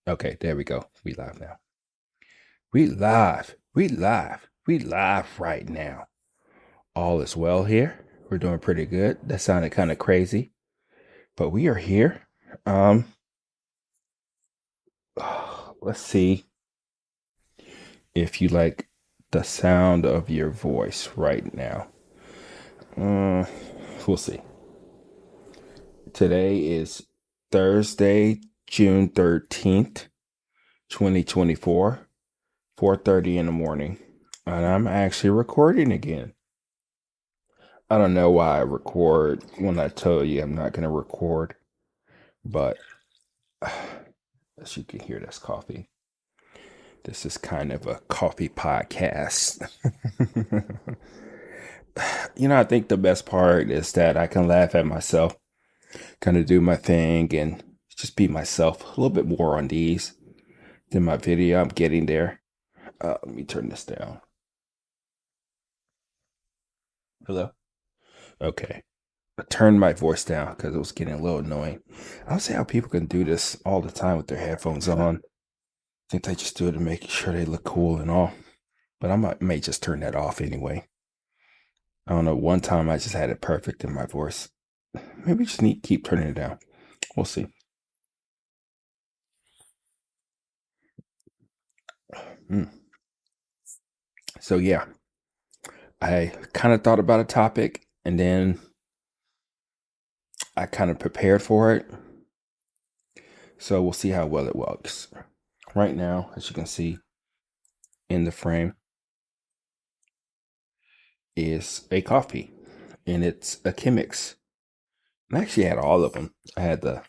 Okay, there we go. We live now. We live. We live. We live right now. All is well here. We're doing pretty good. That sounded kind of crazy, but we are here. Um, let's see if you like the sound of your voice right now. Uh, we'll see. Today is Thursday, June 13th, 2024, 4:30 in the morning, and I'm actually recording again. I don't know why I record when I tell you I'm not going to record, but as you can hear, that's coffee. This is kind of a coffee podcast. I think the best part is that I can laugh at myself, kind of do my thing, and just be myself a little bit more on these than my video. I'm getting there. Let me turn this down. Hello? Okay. I turned my voice down because it was getting a little annoying. I don't see how people can do this all the time with their headphones on. I think they just do it to make sure they look cool and all. But may just turn that off anyway. I don't know. One time I just had it perfect in my voice. Maybe just need to keep turning it down. We'll see. Mm. So yeah, I kind of thought about a topic and then I kind of prepared for it. So we'll see how well it works. Right now, as you can see in the frame, is a coffee, and it's a Chemex. I actually had all of them. I had the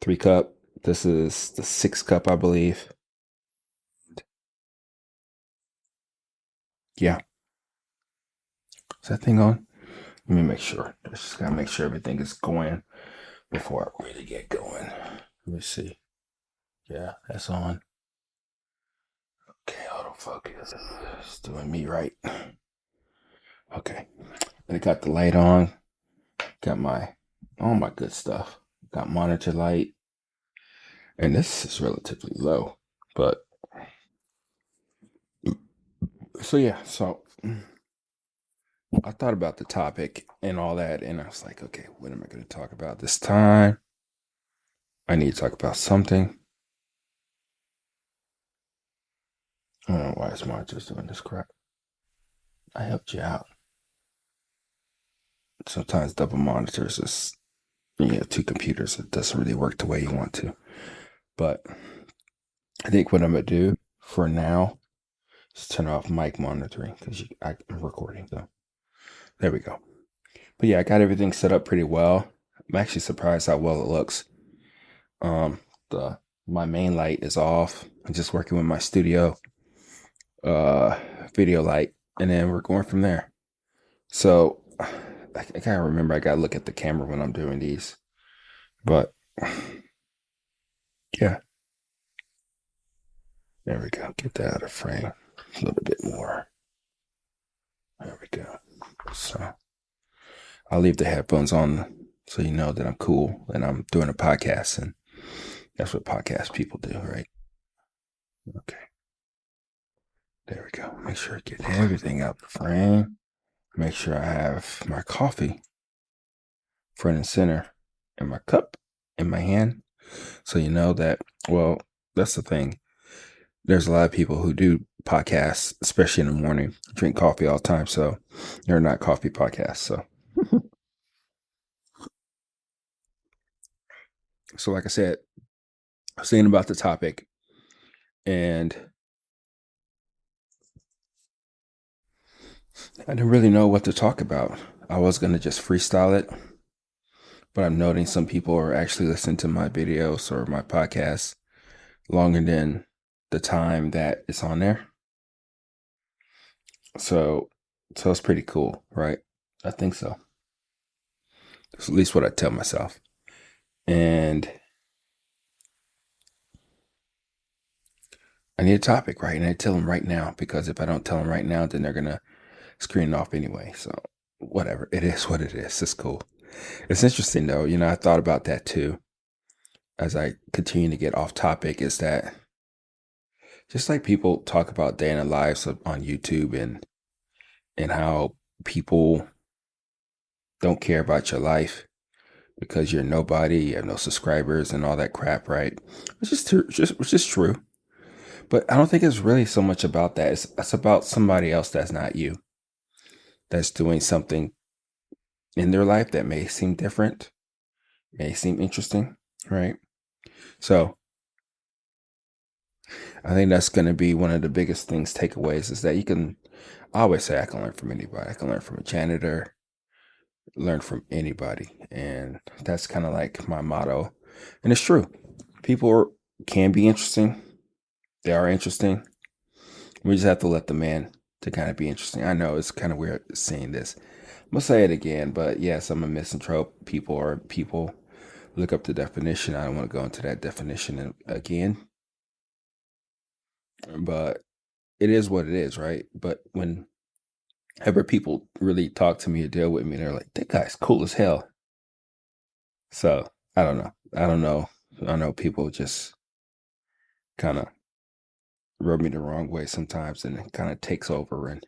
3 cup. This is the 6 cup, I believe. Yeah. Is that thing on? Let me make sure. Just gotta make sure everything is going before I really get going. Let me see. Yeah, that's on. Okay, autofocus. It's doing me right. Okay. And I got the light on. Got all my good stuff. Got monitor light. And this is relatively low. But so yeah, so I thought about the topic and all that, and I was like, okay, what am I going to talk about this time? I need to talk about something. I don't know why this monitor's doing this crap. I helped you out. Sometimes double monitors is you have two computers. It doesn't really work the way you want to. But I think what I'm gonna do for now is turn off mic monitoring because I'm recording though. There we go. But yeah, I got everything set up pretty well. I'm actually surprised how well it looks. The my main light is off. I'm just working with my studio uh video light, and then we're going from there. So I gotta remember I gotta look at the camera when I'm doing these. But yeah, there we go. Get that out of frame a little bit more. There we go. So I'll leave the headphones on so you know that I'm cool and I'm doing a podcast, and that's what podcast people do, right? Okay. There we go. Make sure I get everything out the frame. Make sure I have my coffee front and center and my cup in my hand. So you know that, well, that's the thing. There's a lot of people who do podcasts, especially in the morning, drink coffee all the time. So they're not coffee podcasts. So like I said, I was saying about the topic, and I didn't really know what to talk about. I was going to just freestyle it, but I'm noting some people are actually listening to my videos or my podcasts longer than the time that it's on there. So it's pretty cool, right? I think so. That's at least what I tell myself. And I need a topic, right? And I tell them right now, because if I don't tell them right now, then they're gonna screen it off anyway. So whatever. It is what it is. It's cool. It's interesting though. I thought about that too. as I continue to get off topic is that just like people talk about day in their lives on YouTube and how people don't care about your life because you're nobody, you have no subscribers and all that crap, right? Which is true. But I don't think it's really so much about that. It's about somebody else that's not you, that's doing something in their life that may seem different, may seem interesting, right? So I think that's going to be one of the biggest things, takeaways, is that I always say I can learn from anybody. I can learn from a janitor, learn from anybody. And that's kind of like my motto. And it's true. Can be interesting. They are interesting. We just have to let the man to kind of be interesting. I know it's kind of weird saying this. I'm going to say it again, but yes, I'm a misanthrope. People. Look up the definition. I don't want to go into that definition again, but it is what it is, right? But whenever people really talk to me or deal with me, they're like, that guy's cool as hell. So I don't know. I don't know. I know people just kind of rub me the wrong way sometimes, and it kind of takes over, and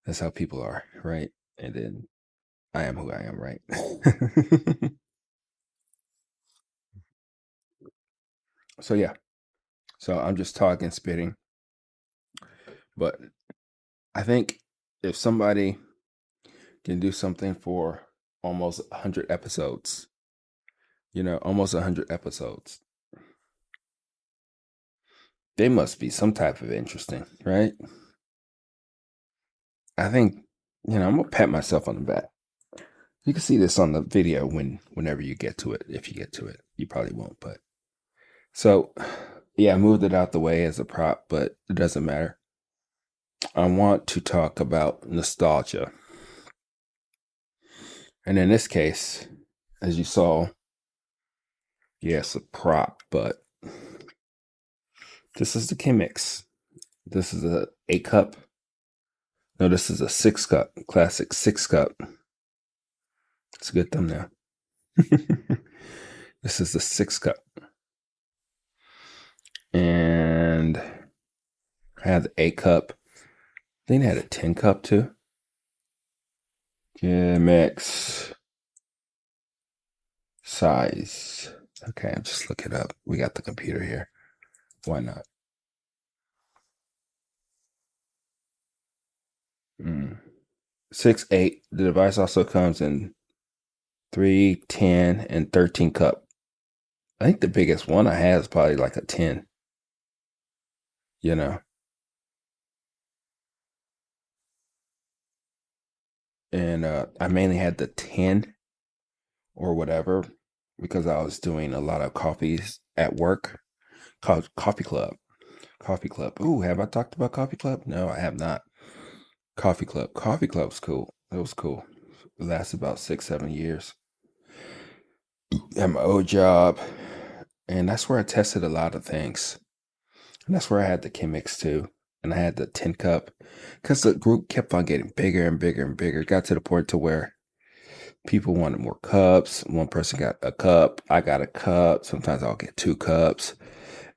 that's how people are, right? And then I am who I am, right? So yeah. So I'm just talking, spitting, but I think if somebody can do something for almost 100 episodes, almost 100 episodes, they must be some type of interesting, right? I think, I'm gonna pat myself on the back. You can see this on the video whenever you get to it. If you get to it, you probably won't. But so, yeah, I moved it out the way as a prop, but it doesn't matter. I want to talk about nostalgia, and in this case, as you saw, yes, a prop, but this is the Chemex. This is a 8 cup. No, this is a 6 cup, classic 6 cup. It's a good thumbnail. This is the 6 cup. And I had the 8 cup. I think they had a 10 cup too. Chemex size. Okay, I'll just look it up. We got the computer here. Why not? 6, 8. The device also comes in 3, 10, and 13 cup. I think the biggest one I had is probably like a 10. You know, and I mainly had the 10 or whatever because I was doing a lot of coffees at work called Coffee Club. Coffee Club. Ooh, have I talked about Coffee Club? No, I have not. Coffee Club. Coffee Club's cool. It was cool. It lasted about 6, 7 years. At my old job. And that's where I tested a lot of things. And that's where I had the Chemex too. And I had the 10 cup. Because the group kept on getting bigger and bigger and bigger. It got to the point to where people wanted more cups. One person got a cup. I got a cup. Sometimes I'll get 2 cups.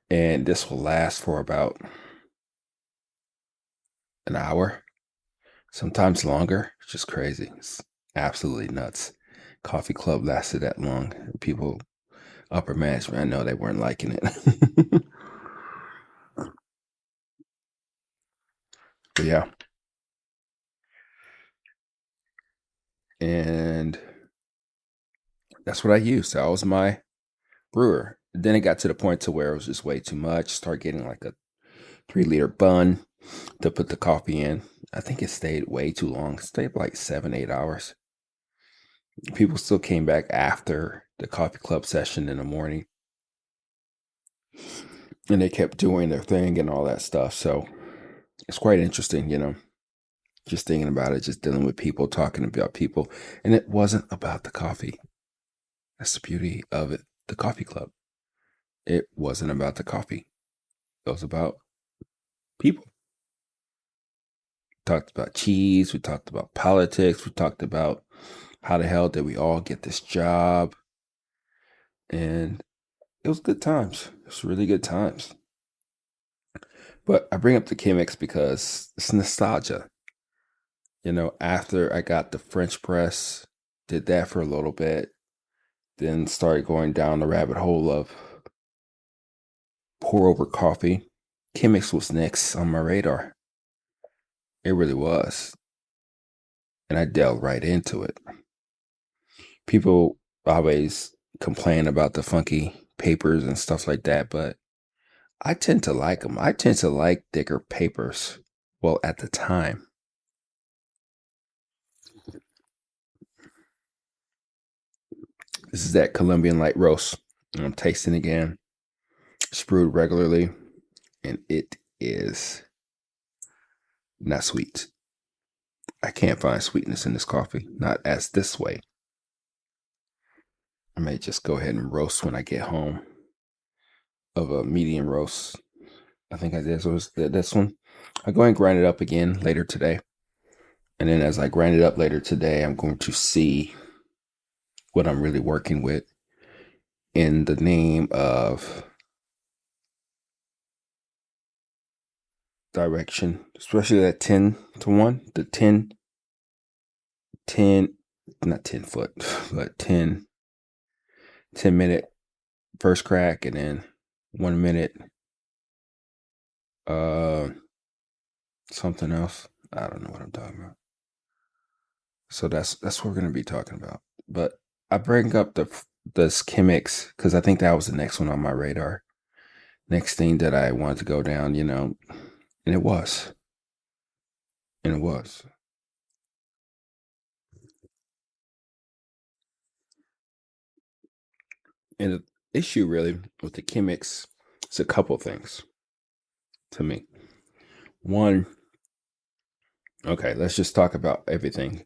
And this will last for about an hour, sometimes longer. It's just crazy. It's absolutely nuts. Coffee Club lasted that long. People, upper management, I know they weren't liking it. But yeah. And that's what I used. That was my brewer. Then it got to the point to where it was just way too much. Start getting like a 3-liter bun to put the coffee in. I think it stayed way too long. It stayed like 7, 8 hours. People still came back after the coffee club session in the morning. And they kept doing their thing and all that stuff. So it's quite interesting, just thinking about it, just dealing with people, talking about people. And it wasn't about the coffee. That's the beauty of it. The coffee club. It wasn't about the coffee. It was about people. We talked about cheese. We talked about politics. We talked about how the hell did we all get this job? And it was good times. It was really good times. But I bring up the Chemex because it's nostalgia. After I got the French press, did that for a little bit, then started going down the rabbit hole of pour over coffee. Chemex was next on my radar. It really was. And I delved right into it. People always complain about the funky papers and stuff like that, but I tend to like them. I tend to like thicker papers. Well, at the time, this is that Colombian light roast. I'm tasting again, it's brewed regularly, and it is not sweet. I can't find sweetness in this coffee, not as this way. I may just go ahead and roast when I get home of a medium roast. I think I did this one. I'll go ahead and grind it up again later today. And then as I grind it up later today, I'm going to see what I'm really working with in the name of direction, especially that 10-1, the 10, not 10 foot, but 10-minute first crack, and then 1 minute, something else. I don't know what I'm talking about. So that's what we're going to be talking about. But I bring up this Chemex because I think that was the next one on my radar. Next thing that I wanted to go down, and it was. And it was. And the issue really with the Chemex is a couple things to me. One, okay, let's just talk about everything.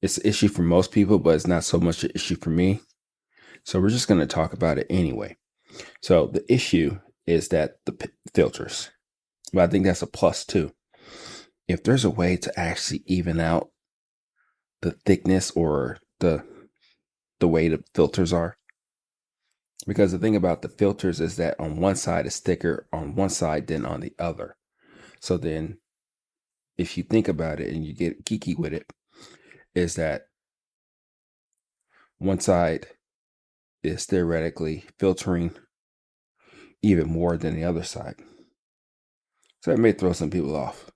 It's an issue for most people, but it's not so much an issue for me. So we're just going to talk about it anyway. So the issue is that the filters, but I think that's a plus too. If there's a way to actually even out the thickness or the way the filters are, because the thing about the filters is that on one side is thicker on one side than on the other. So then if you think about it and you get geeky with it, is that one side is theoretically filtering even more than the other side. So it may throw some people off.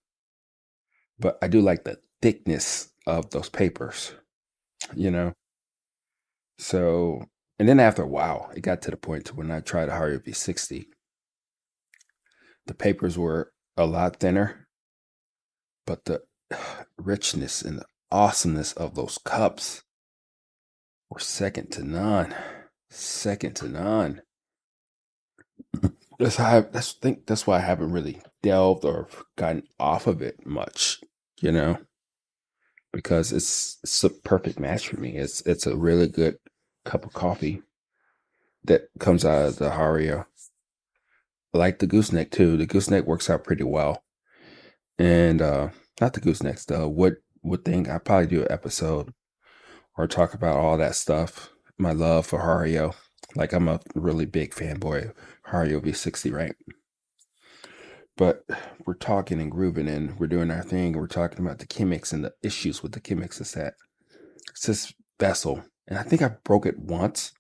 But I do like the thickness of those papers, you know? So, and then after a while, it got to the point to when I tried a Hario V60, the papers were a lot thinner, but the richness and the awesomeness of those cups were second to none. Second to none. That's why I haven't really delved or gotten off of it much, because it's a perfect match for me. It's a really good cup of coffee that comes out of the Hario. I like the gooseneck too. The gooseneck works out pretty well. And not the goosenecks, the wood thing. I probably do an episode or talk about all that stuff. My love for Hario. Like I'm a really big fanboy of Hario V60, right? But we're talking and grooving and we're doing our thing. We're talking about the Chemex and the issues with the Chemex is that it's this vessel. And I think I broke it once.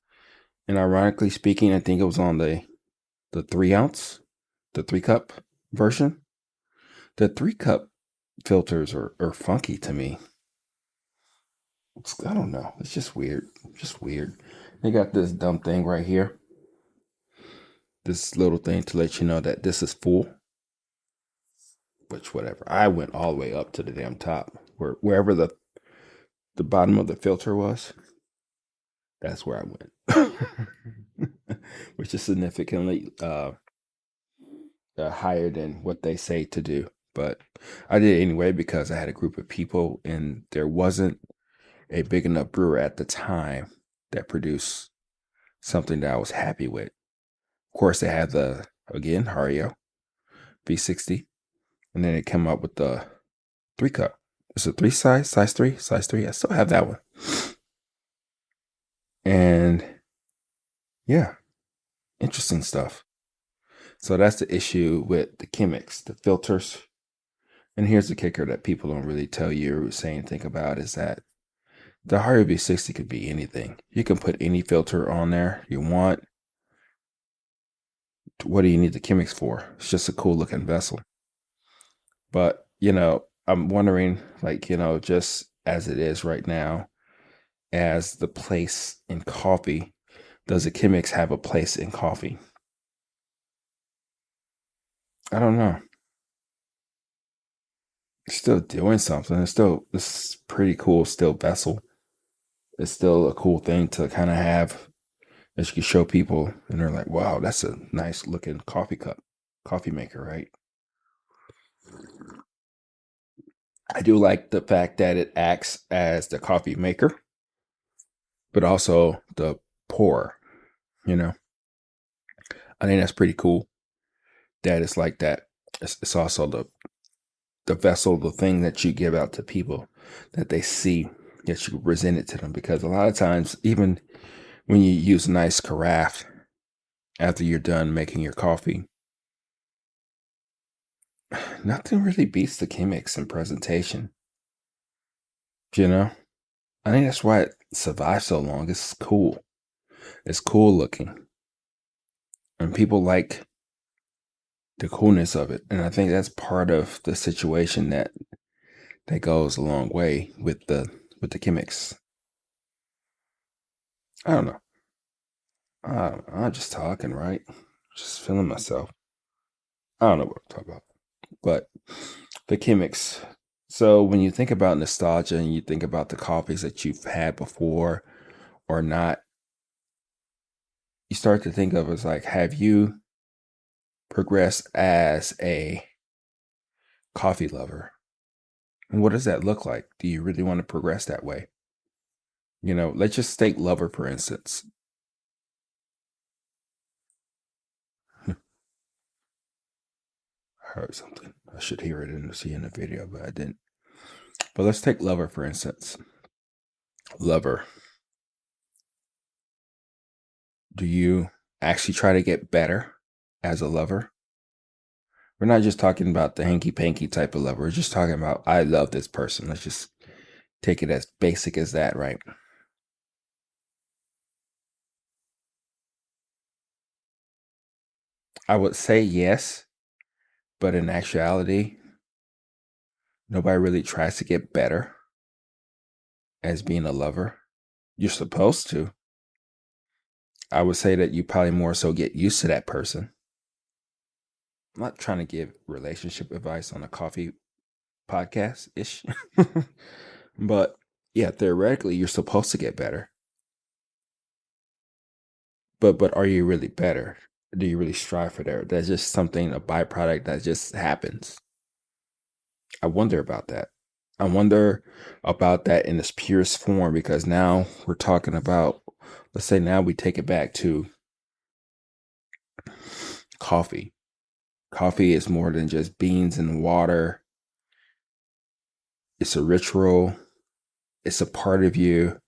And ironically speaking, I think it was on the 3 ounce, the 3 cup version. The 3 cup filters are funky to me. I don't know. It's just weird. Just weird. They got this dumb thing right here. This little thing to let you know that this is full. Which whatever. I went all the way up to the damn top. Wherever the bottom of the filter was, that's where I went. Which is significantly higher than what they say to do. But I did it anyway because I had a group of people and there wasn't a big enough brewer at the time that produced something that I was happy with. Of course, they had again, Hario V60. And then it came up with the 3 cup. It's a 3 size 3. I still have that one. And yeah, Interesting stuff. So that's the issue with the Chemex, the filters. And here's the kicker that people don't really tell you or say anything about is that the Harvey V60 could be anything. You can put any filter on there you want. What do you need the Chemex for? It's just a cool looking vessel. But, I'm wondering, like, just as it is right now, as the place in coffee, does the Chemex have a place in coffee? I don't know. It's still doing something. It's pretty cool still vessel. It's still a cool thing to kind of have that you can show people and they're like, wow, that's a nice looking coffee cup, coffee maker, right? I do like the fact that it acts as the coffee maker, but also the pourer, you know? I think that's pretty cool that it's like that. It's also the vessel, the thing that you give out to people that they see that you present it to them. Because a lot of times, even when you use a nice carafe after you're done making your coffee, nothing really beats the Chemex in presentation. You know, I think that's why it survived so long. It's cool. It's cool looking, and people like the coolness of it. And I think that's part of the situation that goes a long way with the Chemex. I don't know. I'm just talking, right? Just feeling myself. I don't know what I'm talking about. But the Chemex. So when you think about nostalgia and you think about the coffees that you've had before or not, you start to think of as like, have you progressed as a coffee lover? And what does that look like? Do you really want to progress that way? Let's just take lover, for instance. I heard something. I should hear it and see in the video, but I didn't. But let's take lover, for instance. Lover. Do you actually try to get better as a lover? We're not just talking about the hanky panky type of lover. We're just talking about, I love this person. Let's just take it as basic as that, right? I would say yes, but in actuality, nobody really tries to get better as being a lover. You're supposed to. I would say that you probably more so get used to that person. I'm not trying to give relationship advice on a coffee podcast ish, but yeah, theoretically, you're supposed to get better. But are you really better? Do you really strive for that? That's just something, a byproduct that just happens. I wonder about that. I wonder about that in its purest form because now we're talking about, let's say now we take it back to coffee. Coffee is more than just beans and water. It's a ritual. It's a part of you.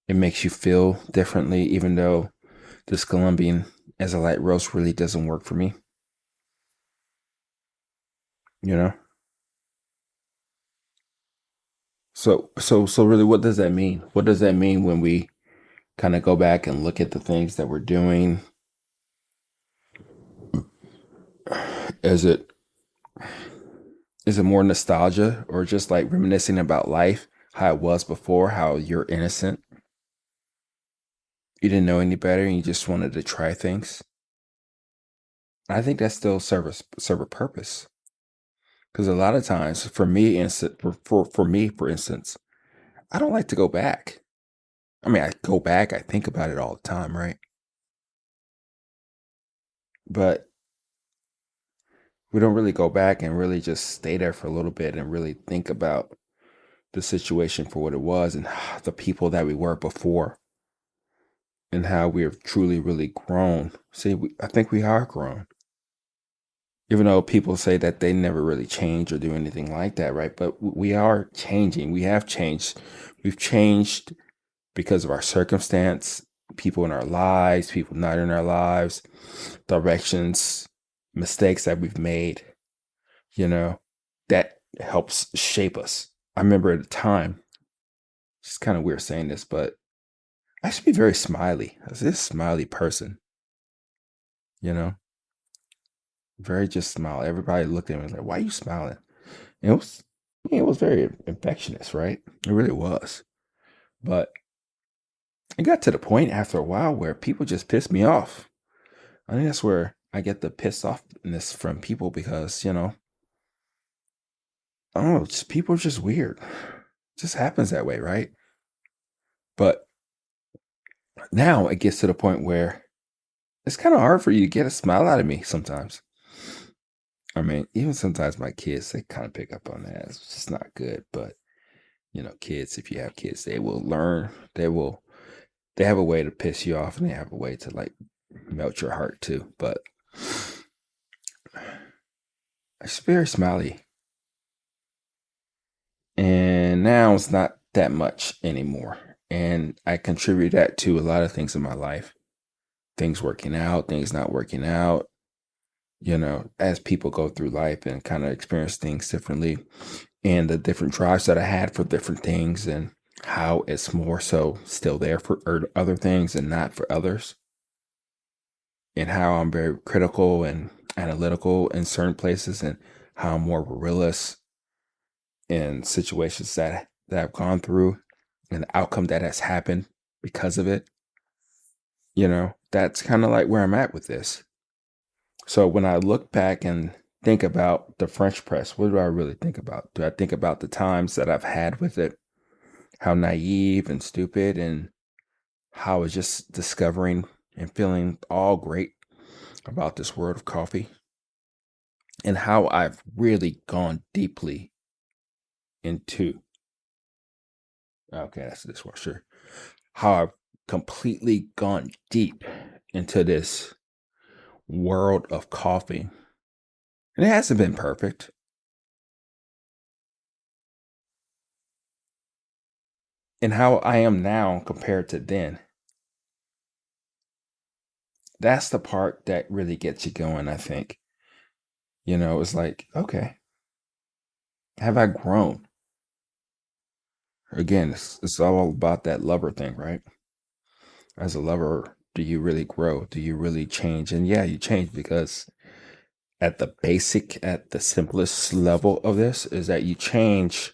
It makes you feel differently, even though this Colombian as a light roast really doesn't work for me. You know? So really what does that mean? What does that mean when we kind of go back and look at the things that we're doing? Is it is it more nostalgia or just like reminiscing about life, how it was before, how you're innocent? You didn't know any better and you just wanted to try things. I think that still serve a purpose. Because a lot of times, for me, for instance, I don't like to go back. I mean, I go back, I think about it all the time, right? But we don't really go back and really just stay there for a little bit and really think about the situation for what it was and the people that we were before and how we have truly, really grown. See, I think we are grown. Even though people say that they never really change or do anything like that, right? But we are changing. We have changed. We've changed because of our circumstance. people in our lives, people not in our lives, directions, mistakes that we've made, you know, that helps shape us. I remember at the time, it's kind of weird saying this, but I should be very smiley. I was this smiley person, you know, very just smile. Everybody looked at me like, why are you smiling? And it was very infectious, right? It really was. But it got to the point after a while where people just pissed me off. I think that's where I get the pissed offness from people because, I don't know, just people are just weird. It just happens that way, right? But now it gets to the point where it's kind of hard for you to get a smile out of me sometimes. I mean, even sometimes my kids, they kind of pick up on that. It's just not good. But, kids, if you have kids, they will learn. They have a way to piss you off and they have a way to like melt your heart too. But it's very smiley. And now it's not that much anymore. And I contribute that to a lot of things in my life. Things working out, things not working out, as people go through life and kind of experience things differently and the different drives that I had for different things and how it's more so still there for other things and not for others. And how I'm very critical and analytical in certain places and how I'm more realist in situations that I've gone through and the outcome that has happened because of it. That's kind of like where I'm at with this. So when I look back and think about the French press, what do I really think about? Do I think about the times that I've had with it, how naive and stupid, and how I was just discovering and feeling all great about this world of coffee, and how I've really gone deeply into, okay, that's this one, sure, how I've completely gone deep into this world of coffee. And it hasn't been perfect. And how I am now compared to then. That's the part that really gets you going, I think. It's like, okay, have I grown? Again, it's all about that lover thing, right? As a lover, do you really grow? Do you really change? And yeah, you change because at the simplest level of this is that you change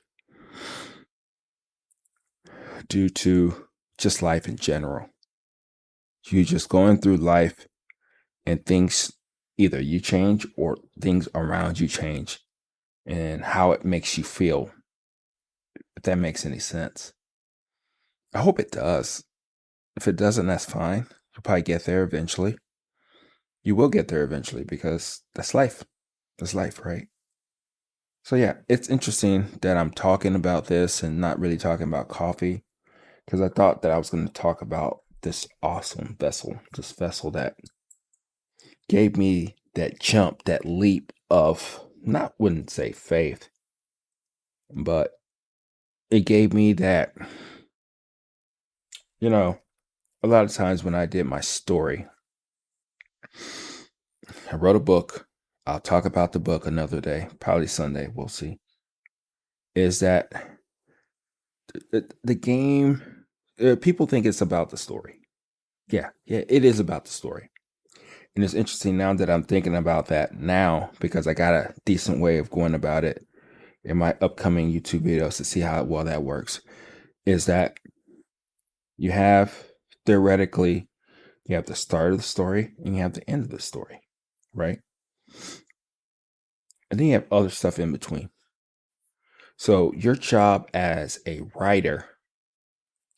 due to just life in general. You just going through life and things, either you change or things around you change and how it makes you feel, if that makes any sense. I hope it does. If it doesn't, that's fine. You'll probably get there eventually. You will get there eventually because that's life. That's life, right? So yeah, it's interesting that I'm talking about this and not really talking about coffee because I thought that I was going to talk about this awesome vessel, this vessel that gave me that jump, that leap of, not wouldn't say faith, but it gave me that, a lot of times when I did my story, I wrote a book. I'll talk about the book another day, probably Sunday. We'll see. Is that the game? People think it's about the story. Yeah, it is about the story. And it's interesting now that I'm thinking about that now because I got a decent way of going about it in my upcoming YouTube videos to see how well that works. Is that you have theoretically, you have the start of the story and you have the end of the story, right? And then you have other stuff in between. So your job as a writer,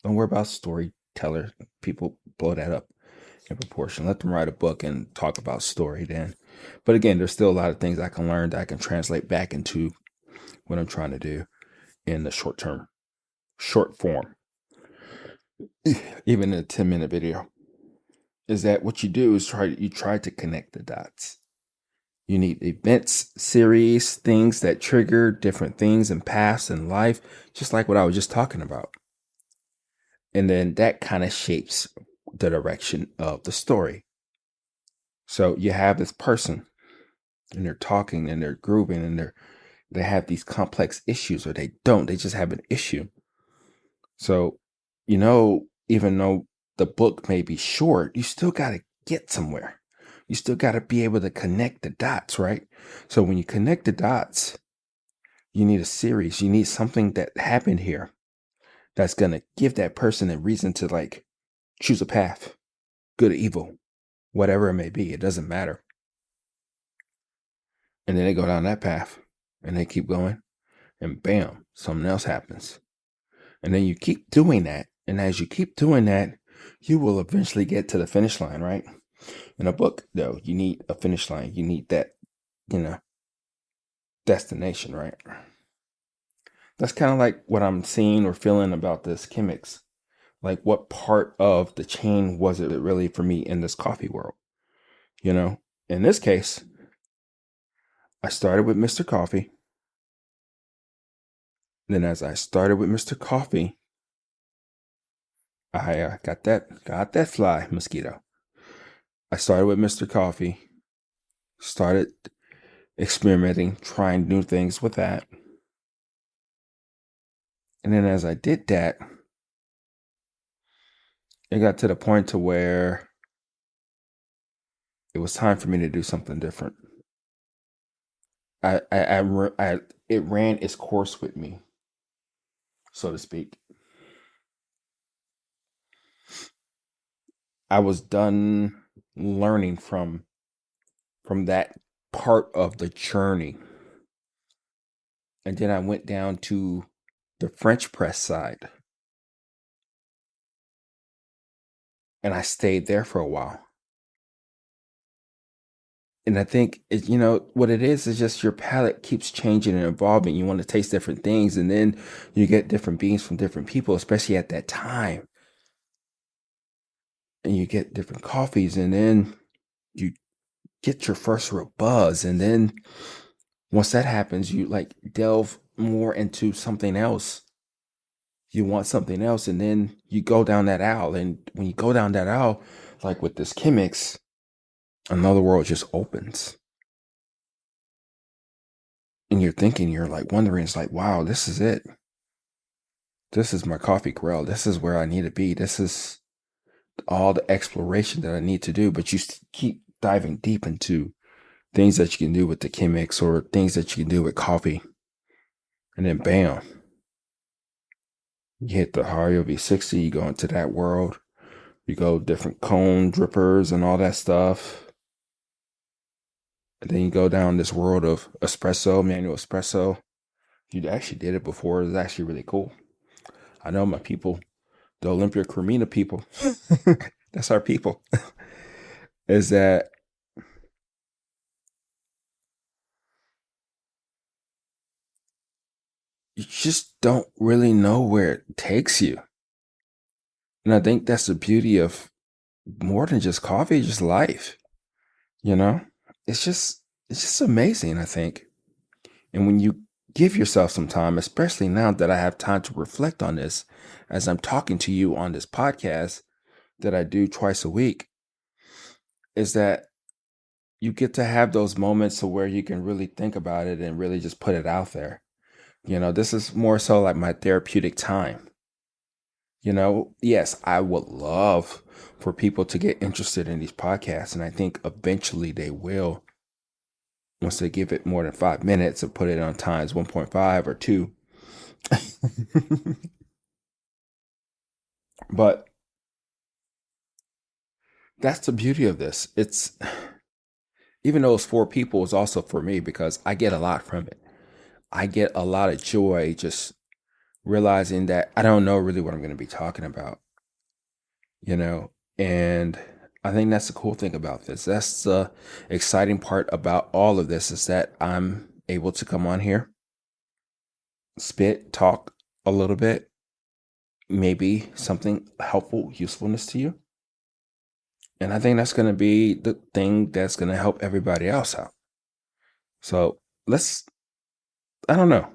don't worry about storyteller. People blow that up in proportion. Let them write a book and talk about story then. But again, there's still a lot of things I can learn that I can translate back into what I'm trying to do in the short term, short form, even in a 10-minute video. Is that what you do is you try to connect the dots. You need events, series, things that trigger different things in past and life, just like what I was just talking about. And then that kind of shapes the direction of the story. So you have this person and they're talking and they're grooving and they have these complex issues, or they don't, they just have an issue. So, even though the book may be short, you still got to get somewhere. You still got to be able to connect the dots, right? So when you connect the dots, you need a series. You need something that happened here that's going to give that person a reason to like choose a path, good or evil, whatever it may be. It doesn't matter. And then they go down that path and they keep going, and bam, something else happens. And then you keep doing that. And as you keep doing that, you will eventually get to the finish line, right? In a book, though, you need a finish line. You need that, destination, right? That's kind of like what I'm seeing or feeling about this Chemex. Like, what part of the chain was it really for me in this coffee world? In this case, I started with Mr. Coffee. Then as I started with Mr. Coffee, I got that fly mosquito. I started with Mr. Coffee, started experimenting, trying new things with that. And then as I did that, it got to the point to where it was time for me to do something different. It ran its course with me, so to speak. I was done learning from that part of the journey. And then I went down to the French press side. And I stayed there for a while. And I think what it is just your palate keeps changing and evolving. You want to taste different things, and then you get different beans from different people, especially at that time. And you get different coffees, and then you get your first real buzz, and then once that happens, you like delve more into something else. You want something else, and then you go down that aisle. And when you go down that aisle, like with this Chemex, another world just opens. And you're like wondering, it's like, wow, this is it. This is my coffee grill. This is where I need to be. This is all the exploration that I need to do. But you keep diving deep into things that you can do with the Chemex, or things that you can do with coffee. And then bam, you hit the Hario V60, you go into that world. You go different cone drippers and all that stuff. And then you go down this world of espresso, manual espresso. You actually did it before. It was actually really cool. I know my people, the Olympia Cremina people, that's our people, is that you just don't really know where it takes you. And I think that's the beauty of more than just coffee, just life. You know, it's just amazing, I think. And when you give yourself some time, especially now that I have time to reflect on this, as I'm talking to you on this podcast that I do twice a week, is that you get to have those moments to where you can really think about it and really just put it out there. This is more so like my therapeutic time. Yes, I would love for people to get interested in these podcasts. And I think eventually they will, once they give it more than 5 minutes and put it on times 1.5 or 2. But that's the beauty of this. It's, even though it's for people, it's also for me, because I get a lot from it. I get a lot of joy just realizing that I don't know really what I'm going to be talking about, you know, and I think that's the cool thing about this. That's the exciting part about all of this, is that I'm able to come on here, spit, talk a little bit, maybe something helpful, usefulness to you. And I think that's going to be the thing that's going to help everybody else out. So I don't know.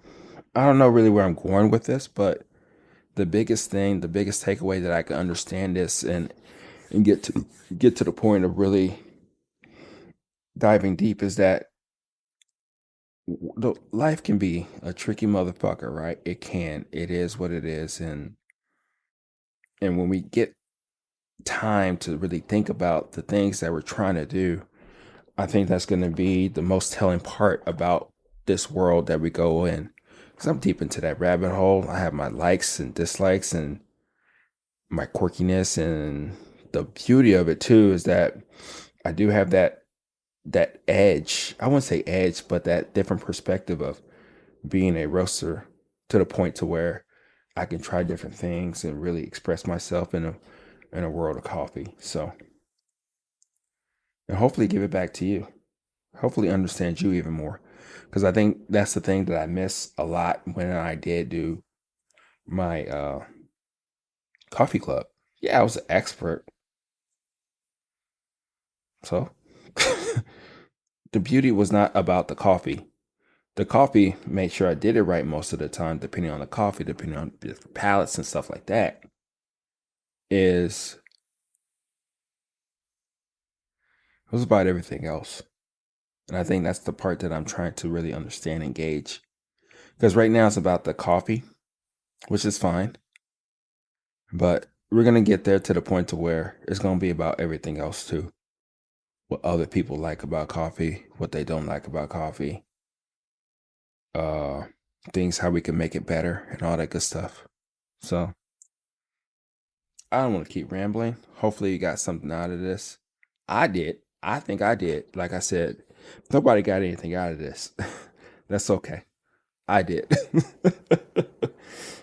I don't know really where I'm going with this, but the biggest takeaway that I can understand this, and and get to the point of really diving deep is that life can be a tricky motherfucker, right? It can. It is what it is, and when we get time to really think about the things that we're trying to do, I think that's going to be the most telling part about this world that we go in. Because I'm deep into that rabbit hole. I have my likes and dislikes and my quirkiness, and the beauty of it too is that I do have that edge. I wouldn't say edge, but that different perspective of being a roaster to the point to where I can try different things and really express myself in a world of coffee. So, and hopefully give it back to you. Hopefully understand you even more. Because I think that's the thing that I miss a lot when I did do my coffee club. Yeah, I was an expert. So the beauty was not about the coffee. The coffee made sure I did it right most of the time, depending on the coffee, depending on different palettes and stuff like that. Is it was about everything else. And I think that's the part that I'm trying to really understand and gauge. Because right now it's about the coffee, which is fine. But we're gonna get there to the point to where it's gonna be about everything else too. What other people like about coffee, what they don't like about coffee, uh, things how we can make it better, and all that good stuff. So I don't want to keep rambling. Hopefully you got something out of this. I did. I think I did. Like I said, nobody got anything out of this. That's okay. I did.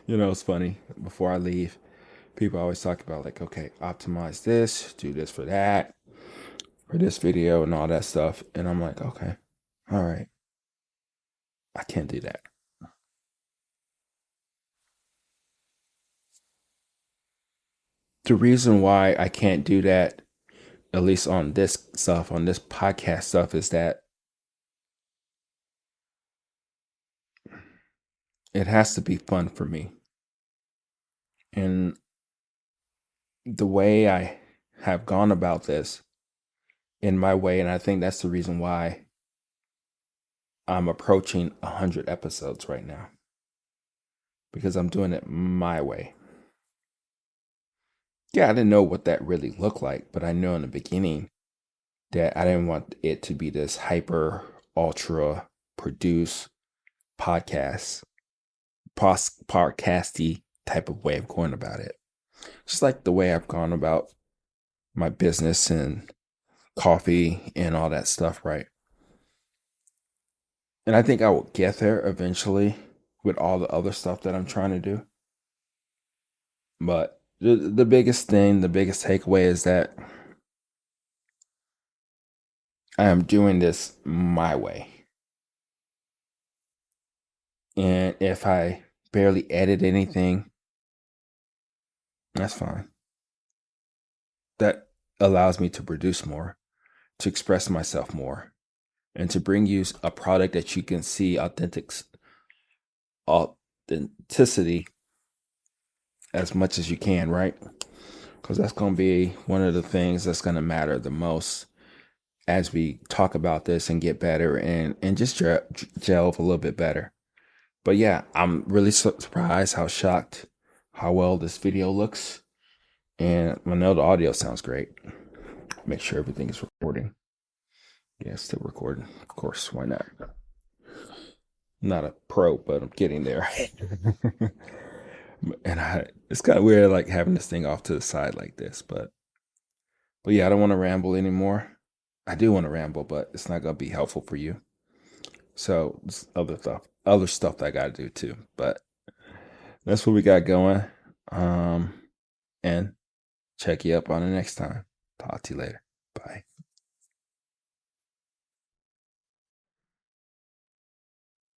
It's funny. Before I leave, people always talk about like, okay, optimize this, do this for this video and all that stuff. And I'm like, okay, all right, I can't do that. The reason why I can't do that, at least on this stuff, on this podcast stuff, is that it has to be fun for me. And the way I have gone about this in my way, and I think that's the reason why I'm approaching 100 episodes right now, because I'm doing it my way. Yeah, I didn't know what that really looked like, but I know in the beginning that I didn't want it to be this hyper ultra produced podcast, podcasty type of way of going about it. Just like the way I've gone about my business and coffee and all that stuff, right? And I think I will get there eventually with all the other stuff that I'm trying to do. But the biggest thing, the biggest takeaway is that I am doing this my way. And if I barely edit anything, that's fine. That allows me to produce more, to express myself more, and to bring you a product that you can see authenticity as much as you can, right? Because that's going to be one of the things that's going to matter the most as we talk about this and get better and just gel a little bit better. But yeah, I'm really surprised how shocked how well this video looks. And I know the audio sounds great. Make sure everything is recording. Yeah, it's still recording. Of course, why not? I'm not a pro, but I'm getting there. And it's kind of weird like having this thing off to the side like this, but yeah, I don't want to ramble anymore. I do want to ramble, but it's not gonna be helpful for you. So other stuff that I gotta do too. But that's what we got going. And check you up on the next time. Talk to you later. Bye.